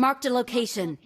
Marked a location.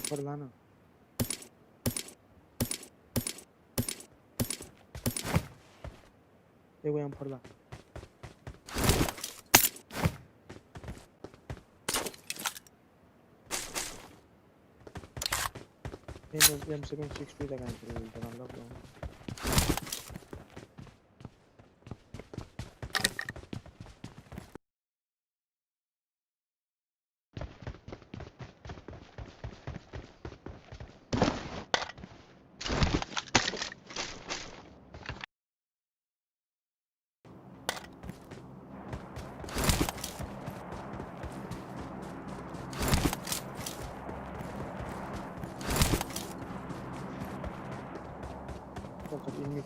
Por lana. Te voy a por la. Benim senin 6 de kanka. Ben Allah'ım. Fakat ilmi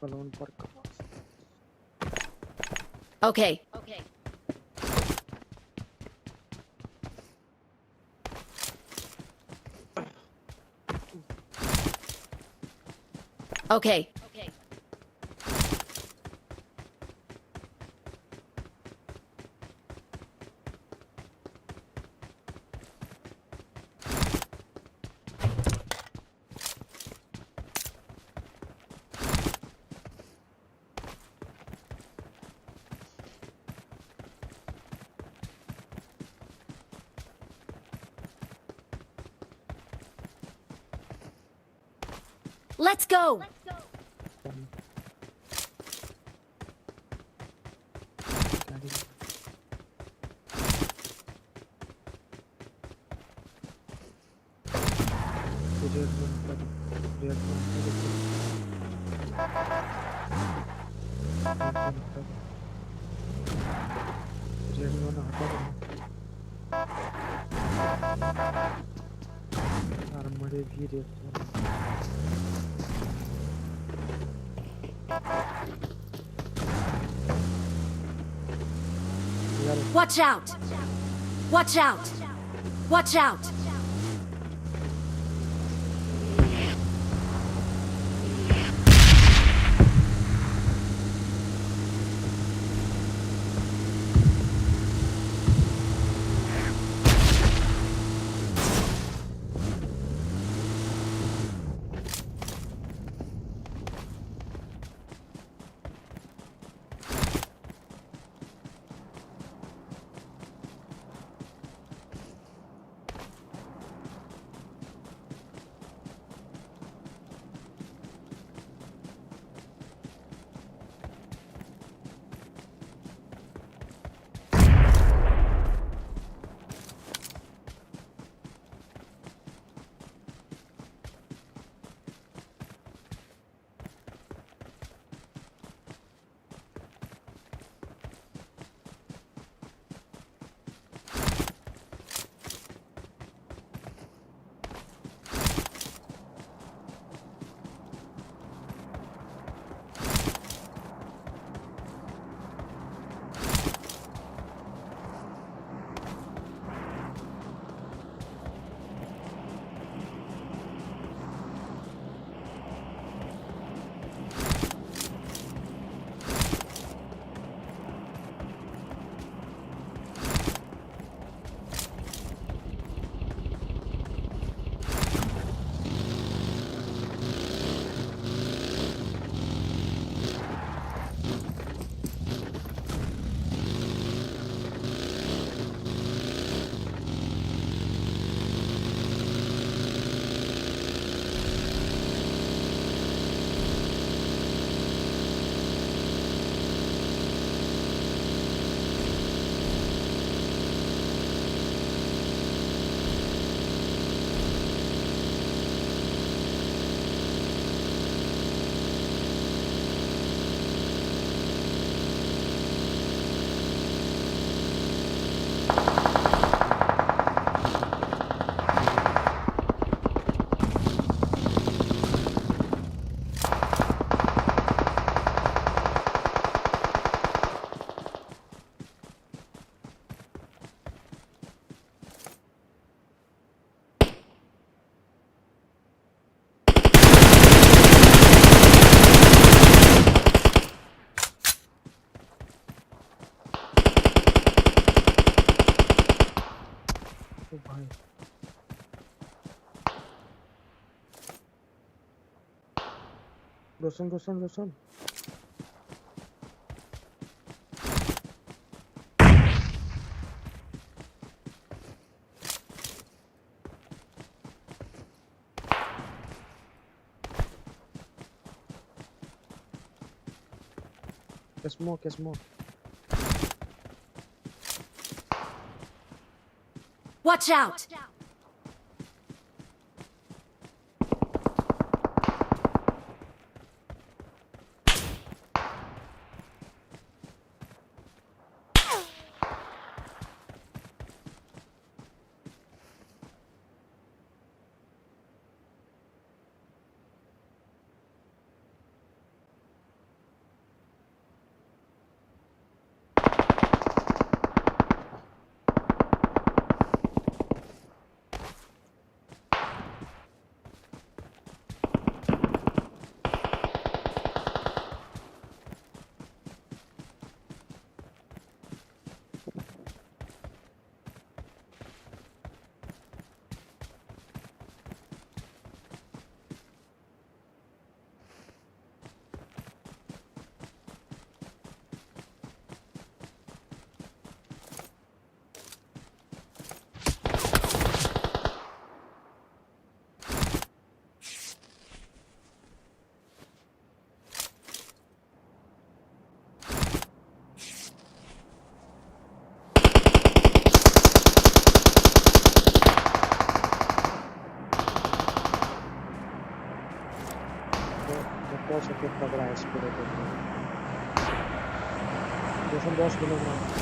balon park. Okay. Okay. Let's go. Armada bir Watch out! Watch out! Watch out! ओ भाई रोशन smoke. Watch out! Posso aqui pagar esse por aqui. Roशन 10 kilogram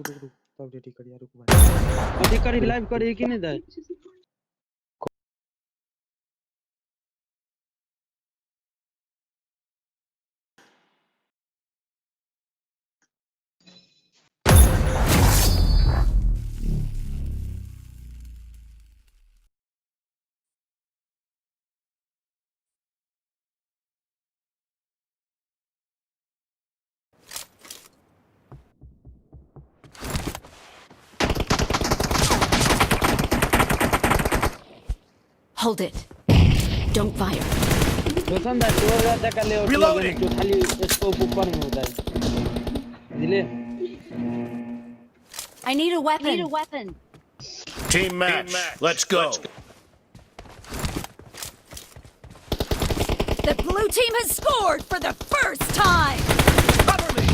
रुक तब ready कर यार रुक भाई अभी करी live करे कि नहीं दे Hold it. Don't fire. रोशन दा 2000 टका ले और Reloading. जो खाली स्कोप ऊपर में होता है दिले I need a weapon. Team match. Let's go. The blue team has scored for the first time. Cover me.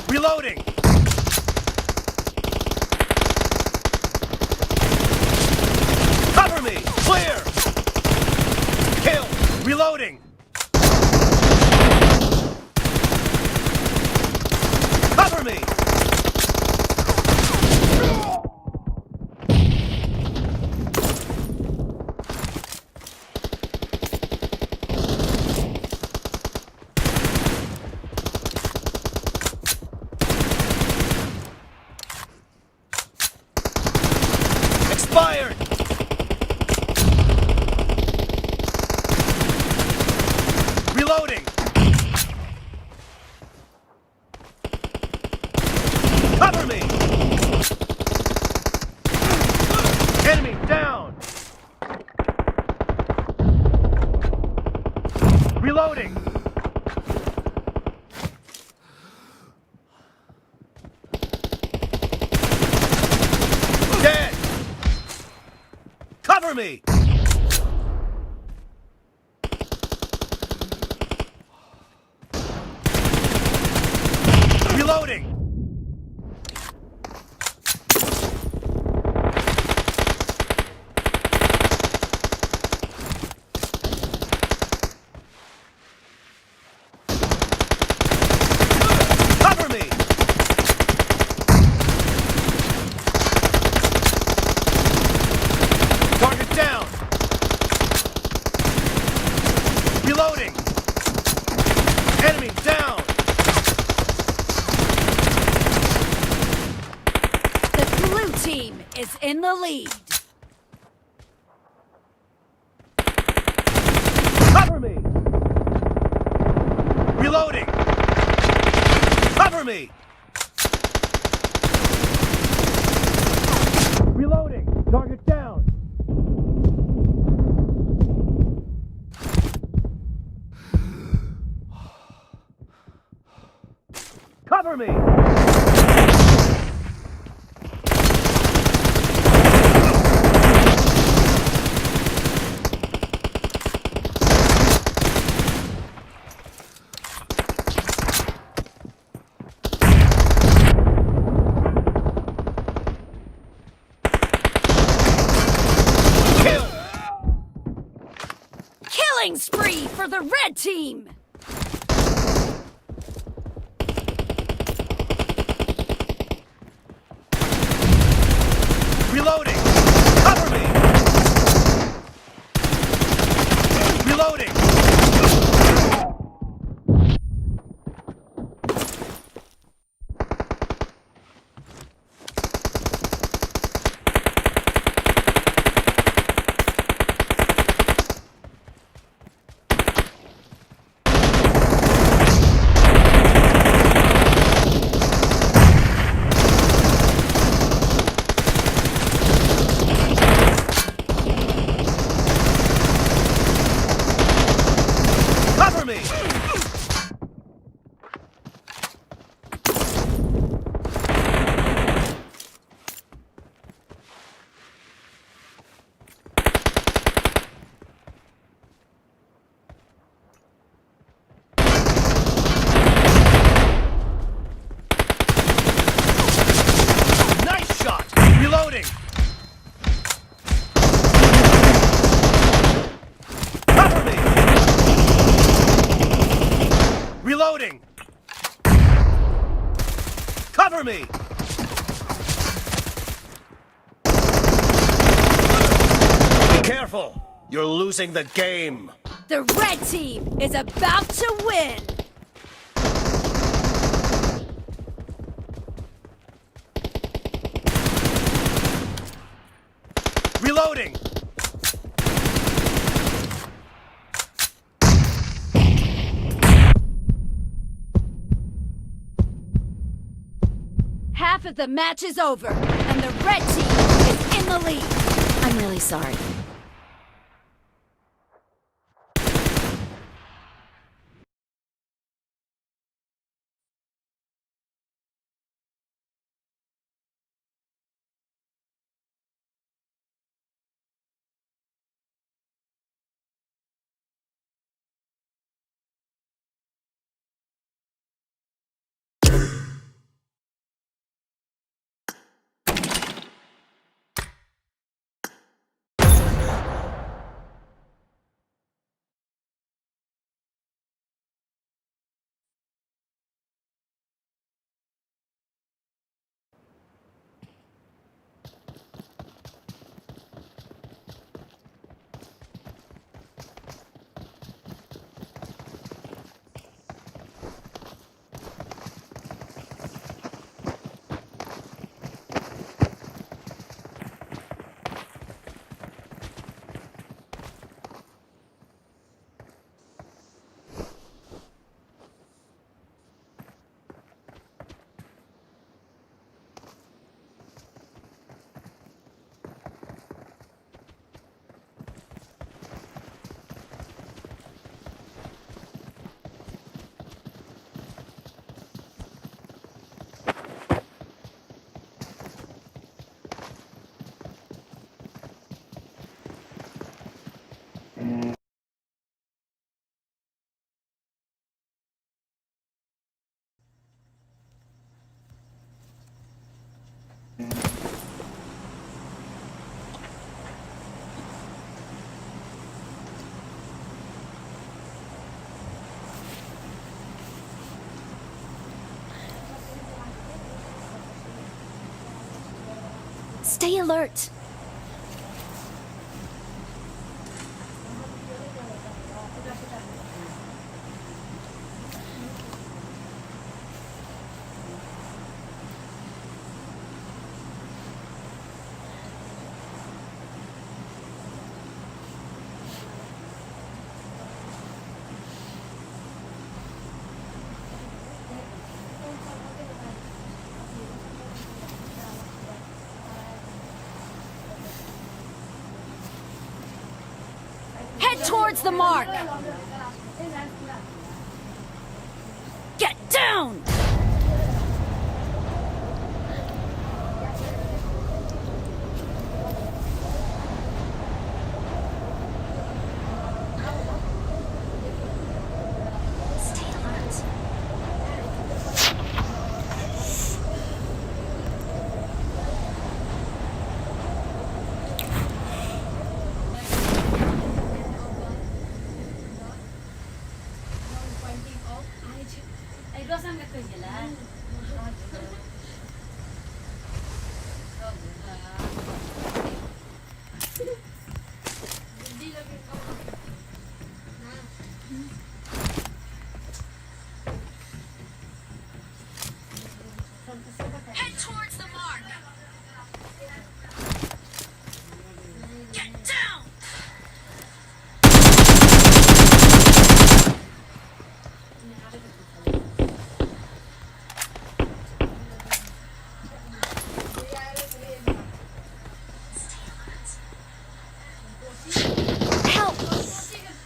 Reloading. Cover me. Clear. Kill. Reloading. Cover me. Expired. Reloading. Cover me. Enemy down. Reloading. Dead. Cover me. Reloading. Cover me. Target down. Reloading. Enemy down. The blue team is in the lead. Cover me. Reloading. Cover me. Reloading. Target down. Cover me. Kill. Killing spree for the red team. Reloading. Cover me. Reloading. Cover me! Be careful! You're losing the game! The red team is about to win! Reloading! Half of the match is over, and the red team is in the lead. I'm really sorry. Stay alert. Head towards the mark. Get down! Stay alert. Head towards the mark. Get down!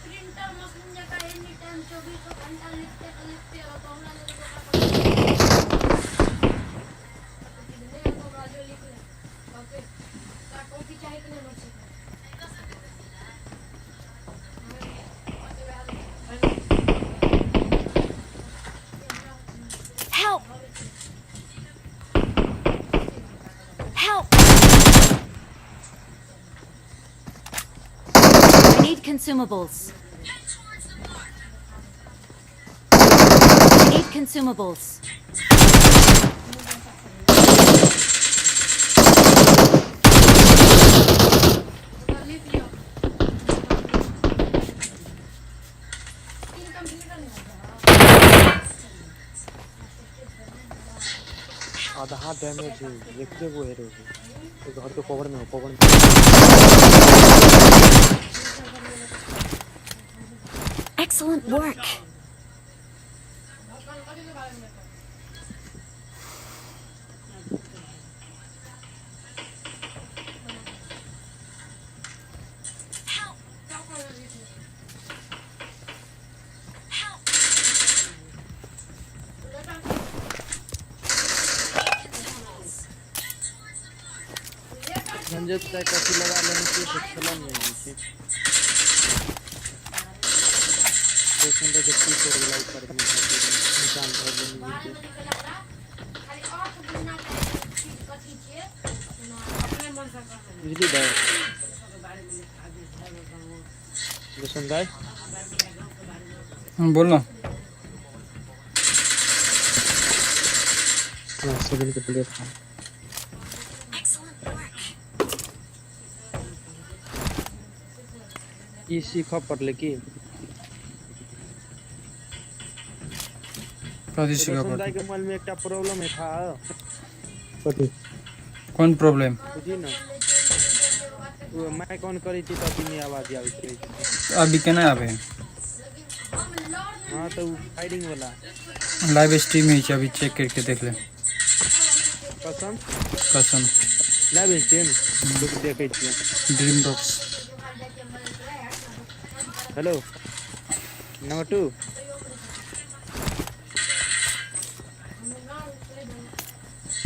Help! Help! Help! I need consumables. I need consumables. आधा damage है एक वो हेरो है तो घर के cover में हो कवर में Excellent work. झंझट का काफी लगा लेने से चला नहीं है देखने का जब की कोड लाइक कर देना निशान भर देंगे बिजली दे लसन भाई बोल ना सेवन के प्लेट था इसी खपर लेके प्रादेशिक लसन भाई के मोबाइल में एक प्रॉब्लम है था पति कौन प्रॉब्लम बुझी ना वो मैं कौन करी थी तो अपनी आवाज आवित रही थी अभी केना आवे हां तो फायरिंग वाला लाइव स्ट्रीम है अभी चेक करके देख ले कसम कसम लाइव स्ट्रीम लुक देखे छी ड्रीम बॉक्स हेलो नंबर 2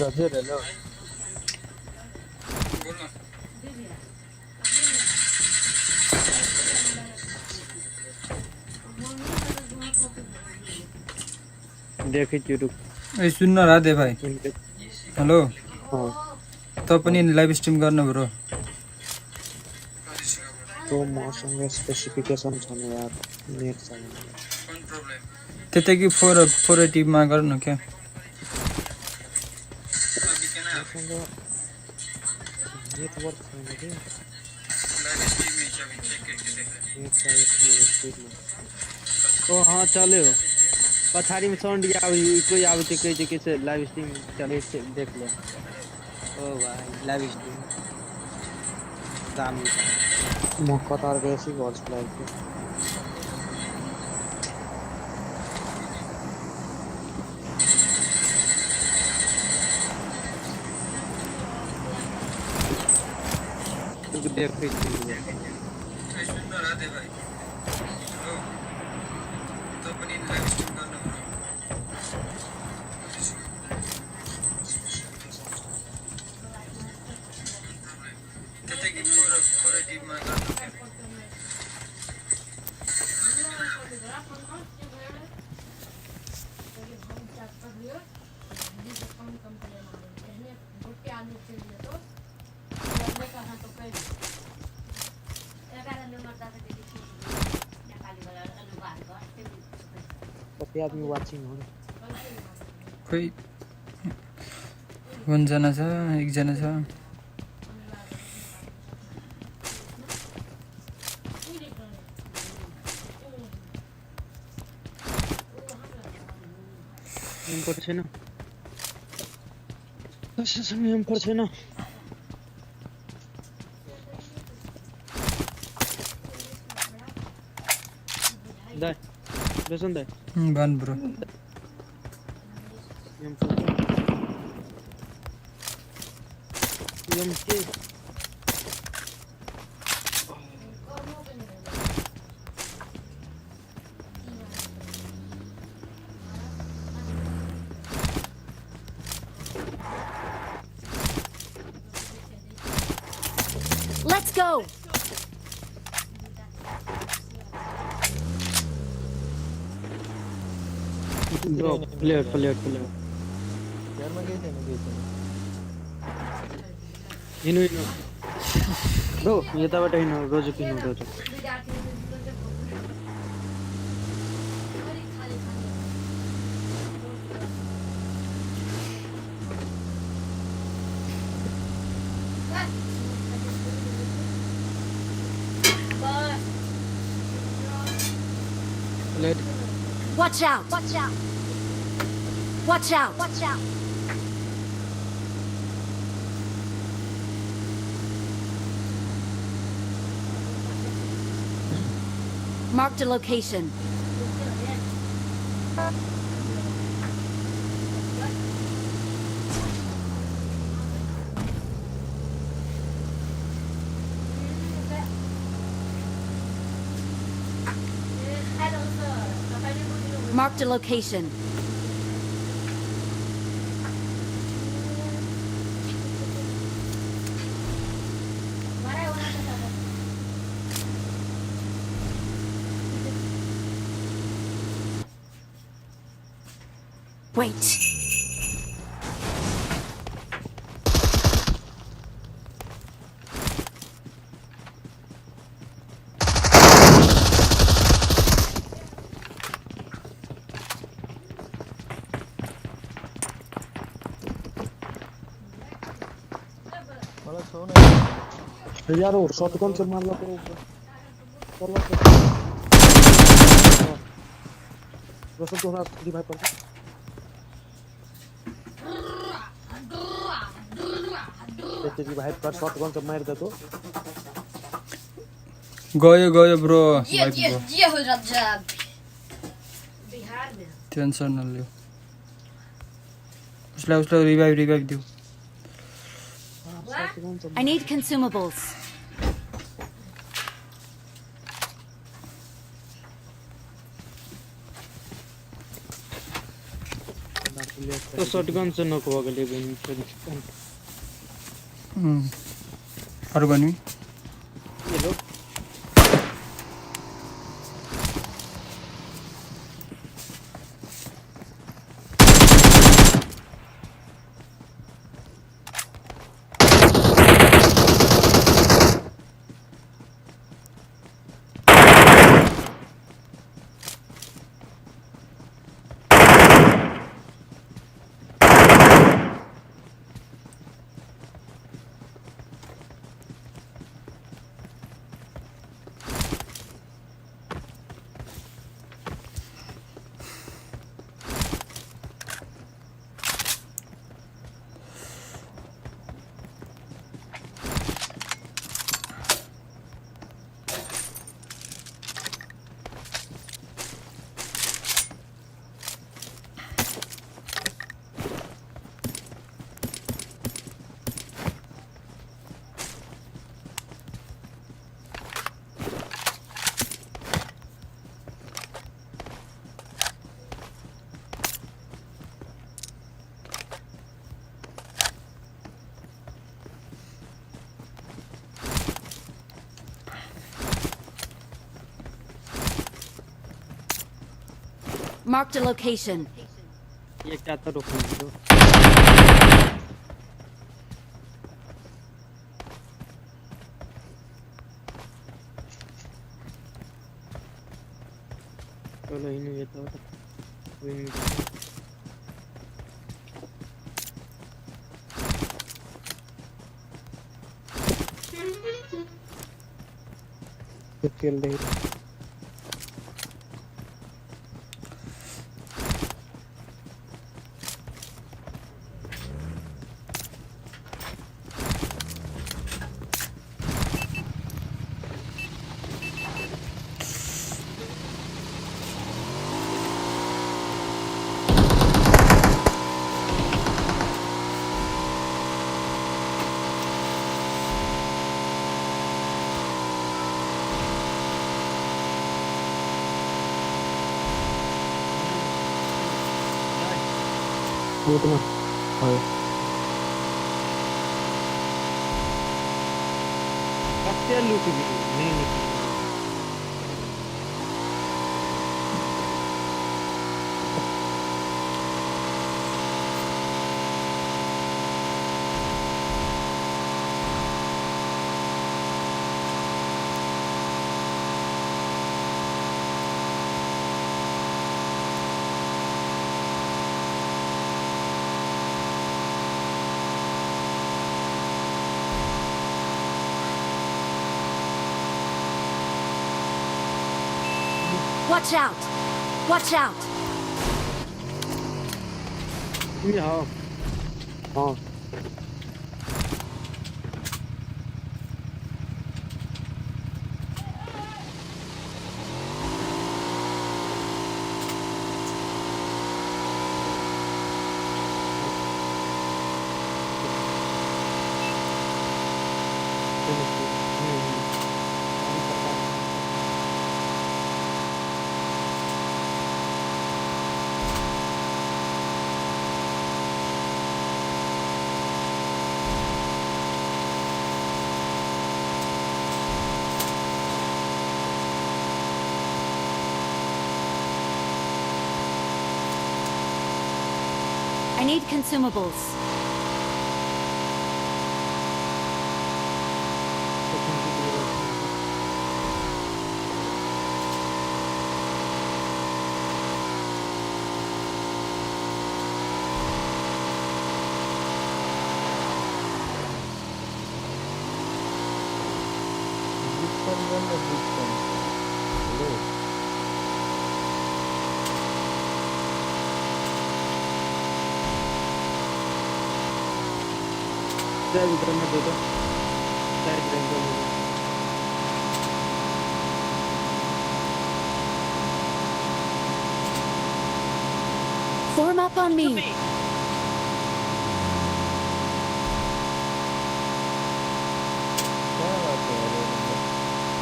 रजे ले लो देखे छी रुक ए सुन न राधे भाइ हेलो हां त पनि लाइभ स्ट्रीम गर्न ब्रो तो मौसम में स्पेसिफिकेशन छ नि यार नेट छ त्यतै कि 480 मा गर्नु के नेटवर्क छैन के लाइभ स्ट्रीम है अभी चेक करके देख ले नेट चाहिए स्पीड में ओ हां चले हो पछाड़ी में साउंड आवे कोई आवे छै कहै छै कि से लाइव स्ट्रीम चले छै देख ले ओ भाई लाइव स्ट्रीम दाम मकतार के ऐसी वॉच लाइक रुक देखे छी ए सुन न राधे भाइ हेलो त पनि लाइभ स्ट्रीम गर्न ब्रो त्यतै कि 480 मा गर्नु के कति आदमी वाचिङ हो खोइ 1 जना छ 1 जना छ एम पर छैन कसै समय एम पर छैन दाइ लसन दाइ बन ब्रो एम पर एम के Let's go. ब्रो प्लेयर यार मैं गई थी हिनु हिनु ब्रो यताबाट हिनु रोज किन्नु रोज late Watch out. Watch out. Watch out. Watch out. Marked a location. Marked a location. Wait. यार वो शॉटगन से मार लो करो कर लो रसल तो हमारा भाई पर तेरी भाई पर शॉटगन से मार दे तो गयो ब्रो ये हो राजा बिहार में टेंशन न लियो उसला रिवाइव दियो I need consumables. तो शॉटगन से नॉक हो गेले बन अरु गनी ये लो Marked a location. ये क्या तो रुक दो चलो इन ये तो खेल रही उतना कत्ते लूट भी नहीं Watch out! Watch out! ये हाँ हाँ I need consumables. ड्राइव करने दो तो ड्राइव करने दो Form up on me.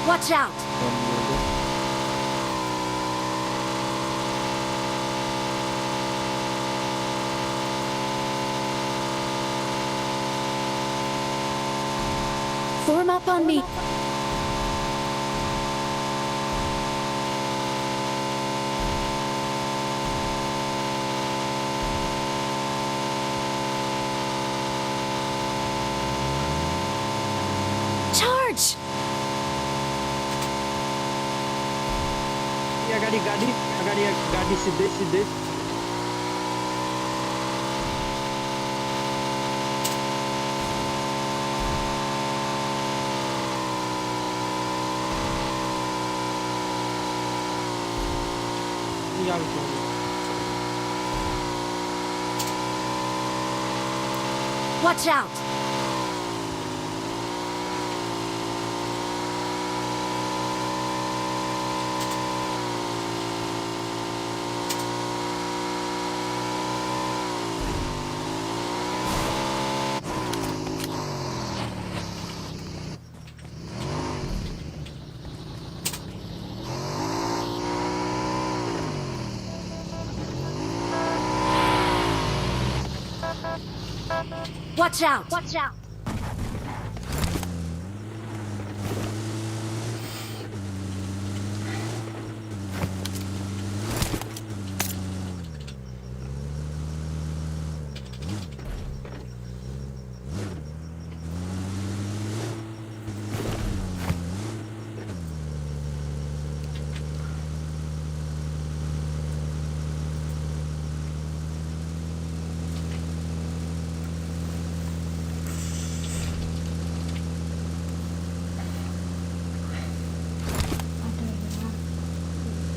Watch out. Form up on me. Charge! या गाड़ी गाड़ी गाड़ी गाड़ी सीधे सीधे या Watch out! Watch out! Watch out!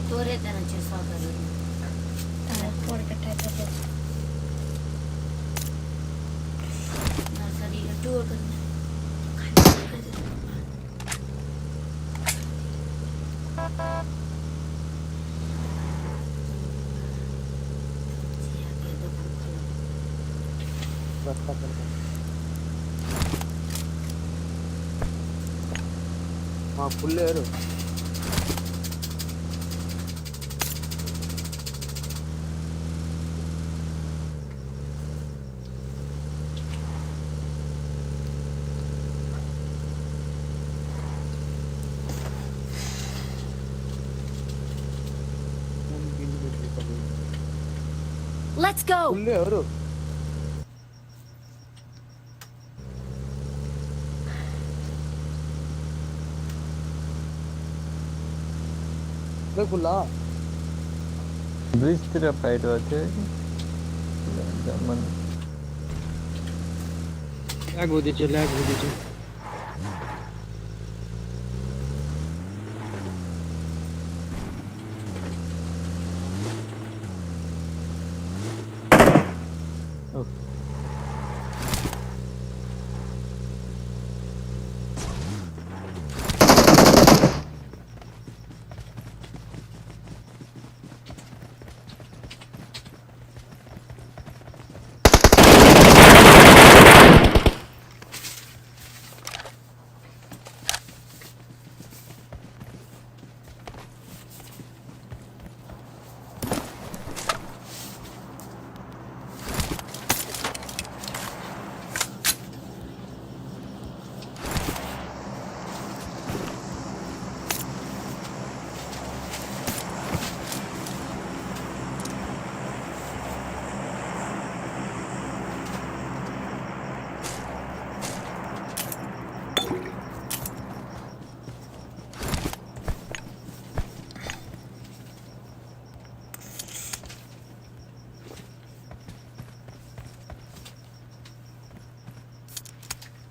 Tore tanache sagaru. Nursery tour karna. रास्ता चलता हाँ फुल है रो Let's go! फुल है रो खुला ब्रिज तिर फाइट होते मन lag होती है lag होती है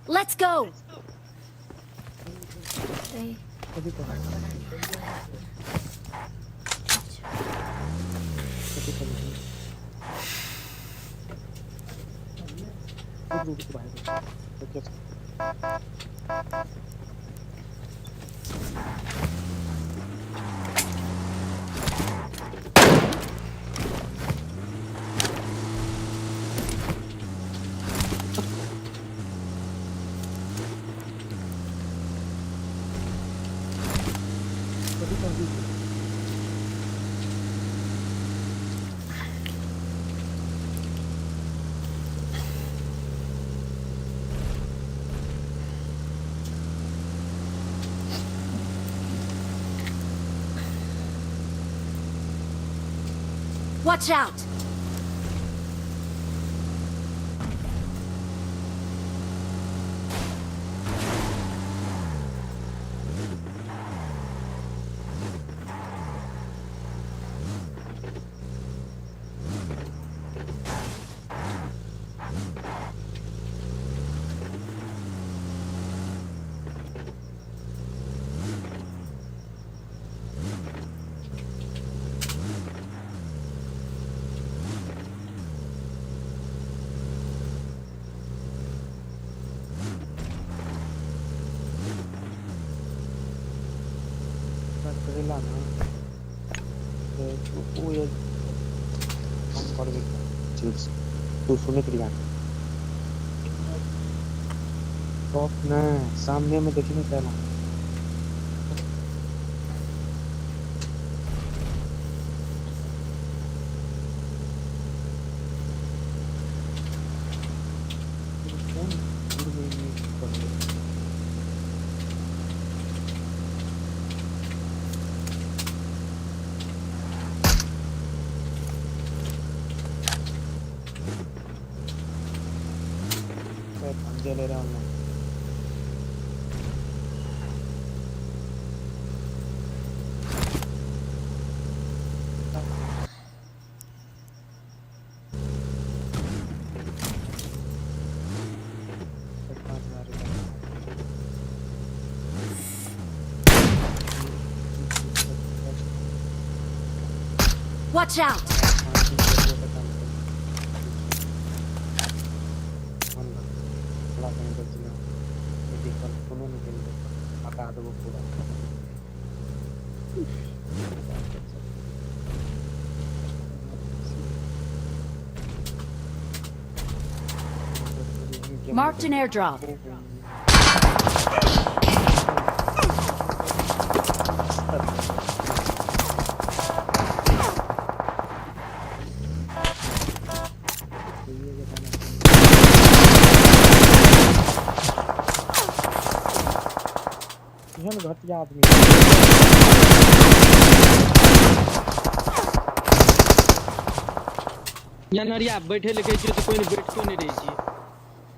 Let's go. कभी तो रुक भाई Watch out. करेला ना वो ये हम कर देते चीज तू सुने के लिए तो ना सामने में देखने पहला पंजे ले रहा हूँ Watch out. Marked an airdrop. घर पे आदमी या नरिया बैठे लेके छियै तो कोई नहीं बैठ क्यों नहीं रही छियै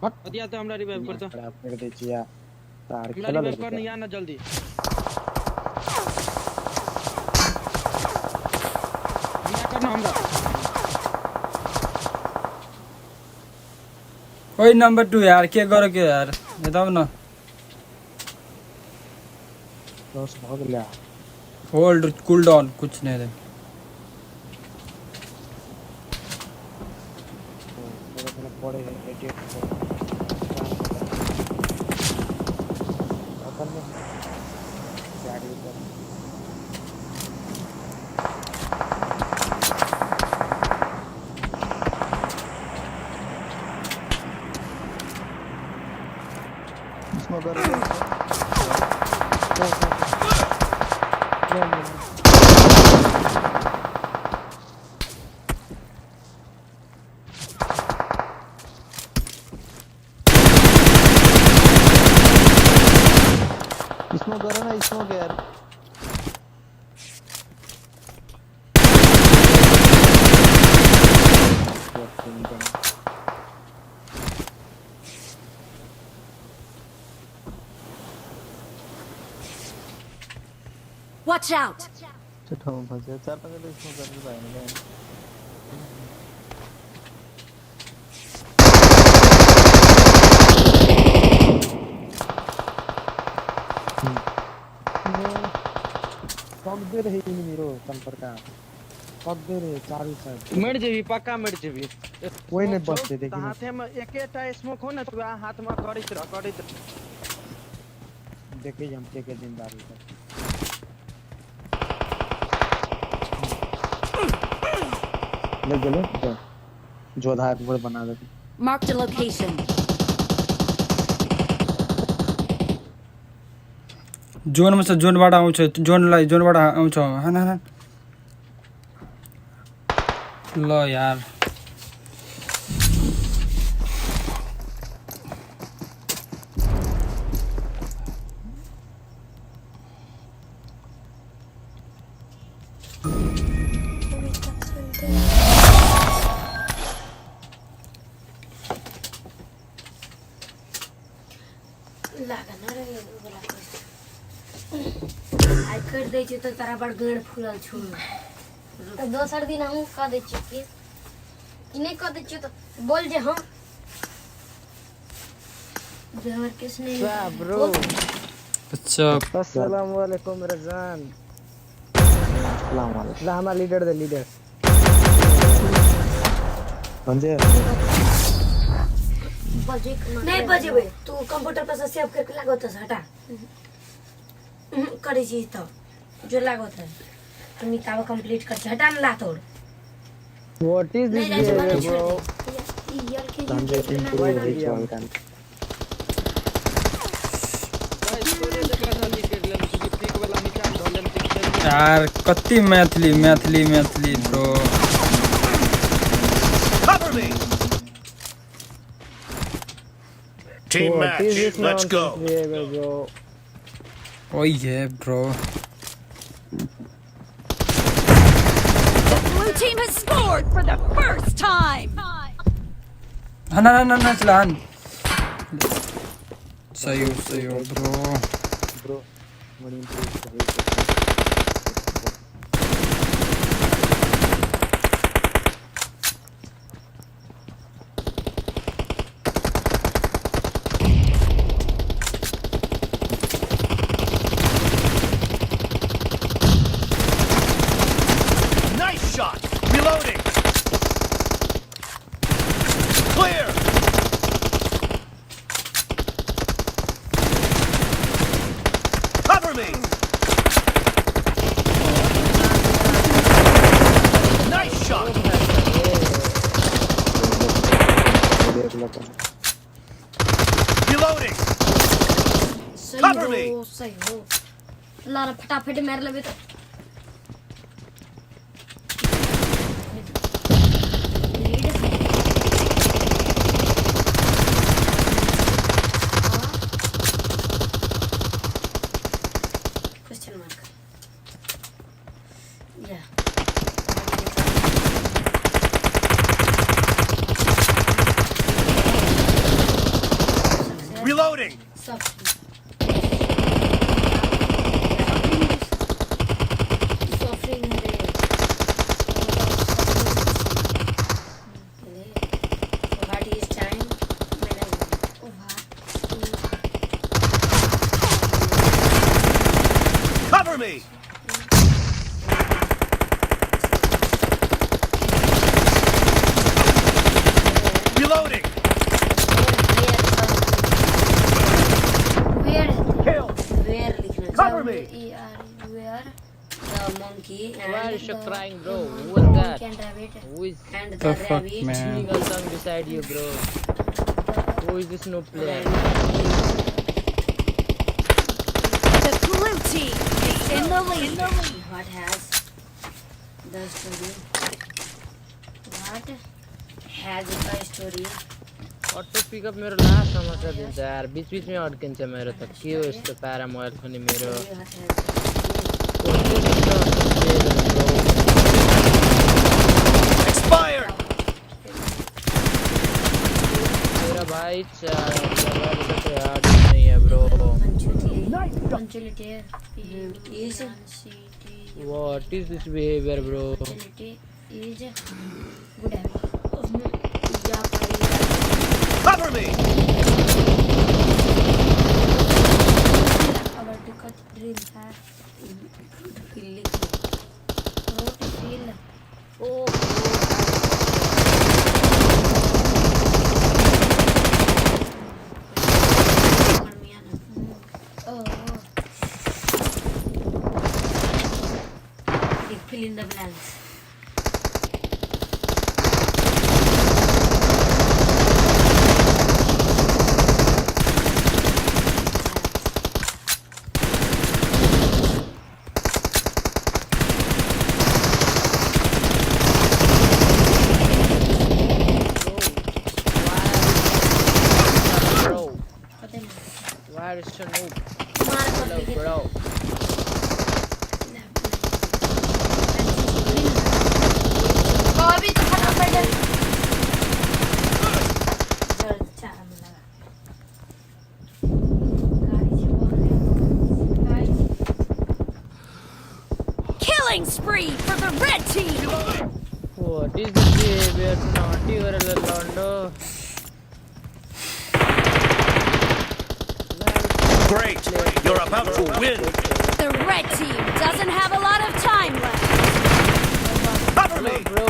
हट अतिया तो हमरा रिवाइव कर दो खराब कर दे छिया तार हमरा खेला रिवाइव कर नहीं या ना जल्दी क्या करना हमरा कोई नंबर 2 यार के करो के यार बताओ ना दोस्त भाग लिया होल्ड कूल डाउन कुछ नहीं दे तो पड़े हैं एडिट अपन में गाड़ी पर इसमें कर इसमें करो ना इसमें क्या यार Watch out. चठो में फंसे चार पांच तो इसमें कर भी पाएंगे सक्दै रहे नि मेरो सम्पर्क सक्दै रहे चारु साइड मर जेबी पक्का मर जेबी कोही नै बस्दै देखिन हाथे में एकेटा स्मोक हो ना तो हाथ में करैत रह देखै हम के जिम्मेदारी है लग गेलै जोधा एक बार बना देते Marked a location. जोन में से जोनबाट आउँछ जोनबाट आउँछ हैन हैन ल यार आई कर दे छी तो तारा बड़ गण फूलल छु तो दोसर दिन हम कह दे छी कि नहीं कह दे छी तो बोल जे हम जो हमर किसने ब्रो अच्छा अस्सलाम वालेकुम रजान सलाम वालेकुम ला हमारा लीडर दे लीडर संजय बजे नहीं बजे भाई तू कंप्यूटर पर से सेव करके लागो तो हटा करे छी तो जो लागो था तुम निकाल कंप्लीट कर हटा ना ला तोड़ what is this bro Sanjay team पूरी रही चल kan यार कति Maithili bro Cover me! Team match, let's go. bro ओ ये bro The blue team has scored for the first time. ना चलान सही हो ब्रो bro बड़ी improve Nice shot! Reloading! Clear! Cover me! Nice shot! देख लो तो Reloading! Cover me! सही हो Lara फटाफट मार लेबे तो क्वेश्चन मार्क या Reloading! सब सॉफ्टवेयर है व्हाट इज टाइम मेरा Cover me! Reloading! Kill! where लिखना Cover me. where the monkey and why is you the crying bro who is that monkey and rabbit who is and the The fuck, rabbit man? single song beside you bro who is this no player The blue team is in the lead. what has the story what has the story auto pickup मेरो last समस्या दिन्छ यार बीच में अड्किन्छ मेरो त के हो यस्तो प्यारा मोबाइल पनि मेरो Expired! मेरा भाई यार नहीं है bro punctuality is what is this behaviour bro punctuality is good habit Cover me! our cut dream है Filli. Roti fill. Oh. Fill in the blanks. Bro, Pata nahi. where is your noob? Maar Hello, bro. अभी तो खत्म कर दे जल्द चारा में लगा गाड़ी से बोल रहे हो गाड़ी Killing spree for the red team! What is this behavior? Naughty or Londo? Great! You're about to win! The red team doesn't have a lot of time left. Cover Hello, me! bro.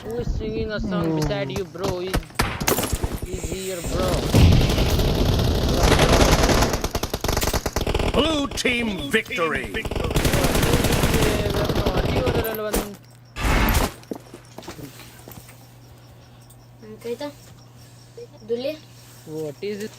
Who is singing a song beside you, bro? Is he your bro? Blue team victory! Naughty or relevant? कहता Dulle What is it?